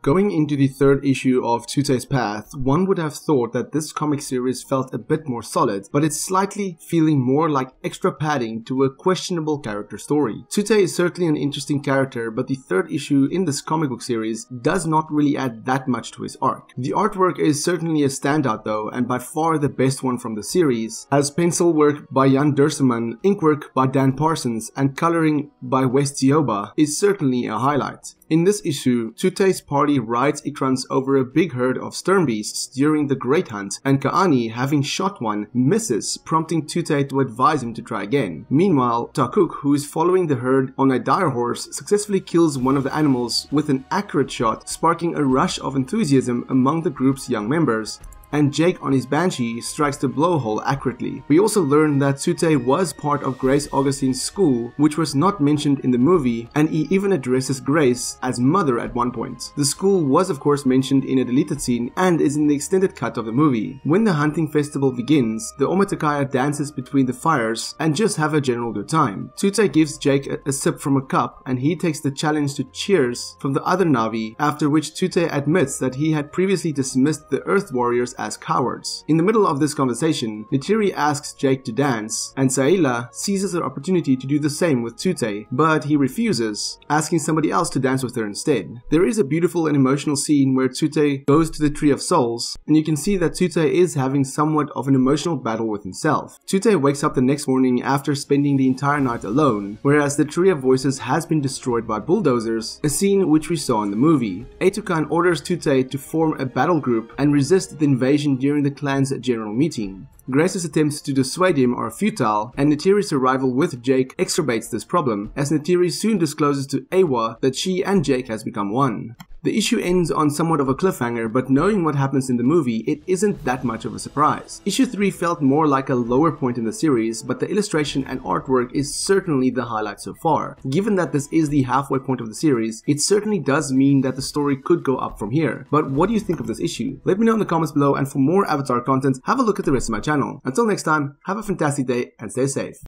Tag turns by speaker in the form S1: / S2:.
S1: Going into the third issue of Tsu'tey's Path, one would have thought that this comic series felt a bit more solid, but it's slightly feeling more like extra padding to a questionable character story. Tsu'tey is certainly an interesting character, but the third issue in this comic book series does not really add that much to his arc. The artwork is certainly a standout though, and by far the best one from the series, as pencil work by Jan Durseman, ink work by Dan Parsons, and coloring by Wes Zioba is certainly a highlight. In this issue, Tsu'tey's party rides Ikrans over a big herd of stern beasts during the Great Hunt, and Ka'ani, having shot one, misses, prompting Tsu'tey to advise him to try again. Meanwhile, Takuk, who is following the herd on a dire horse, successfully kills one of the animals with an accurate shot, sparking a rush of enthusiasm among the group's young members. And Jake on his Banshee strikes the blowhole accurately. We also learn that Tsu'tey was part of Grace Augustine's school, which was not mentioned in the movie, and he even addresses Grace as mother at one point. The school was of course mentioned in a deleted scene and is in the extended cut of the movie. When the hunting festival begins, the Metkayina dances between the fires and just have a general good time. Tsu'tey gives Jake a sip from a cup, and he takes the challenge to cheers from the other Na'vi, after which Tsu'tey admits that he had previously dismissed the Earth Warriors as cowards. In the middle of this conversation, Neytiri asks Jake to dance, and Sayla seizes her opportunity to do the same with Tsu'tey, but he refuses, asking somebody else to dance with her instead. There is a beautiful and emotional scene where Tsu'tey goes to the Tree of Souls, and you can see that Tsu'tey is having somewhat of an emotional battle with himself. Tsu'tey wakes up the next morning after spending the entire night alone, whereas the Tree of Voices has been destroyed by bulldozers, a scene which we saw in the movie. Etukan orders Tsu'tey to form a battle group and resist the invasion during the clan's general meeting. Grace's attempts to dissuade him are futile, and Neytiri's arrival with Jake exacerbates this problem, as Neytiri soon discloses to Awa that she and Jake has become one. The issue ends on somewhat of a cliffhanger, but knowing what happens in the movie, it isn't that much of a surprise. Issue 3 felt more like a lower point in the series, but the illustration and artwork is certainly the highlight so far. Given that this is the halfway point of the series, it certainly does mean that the story could go up from here. But what do you think of this issue? Let me know in the comments below, and for more Avatar content, have a look at the rest of my channel. Until next time, have a fantastic day and stay safe.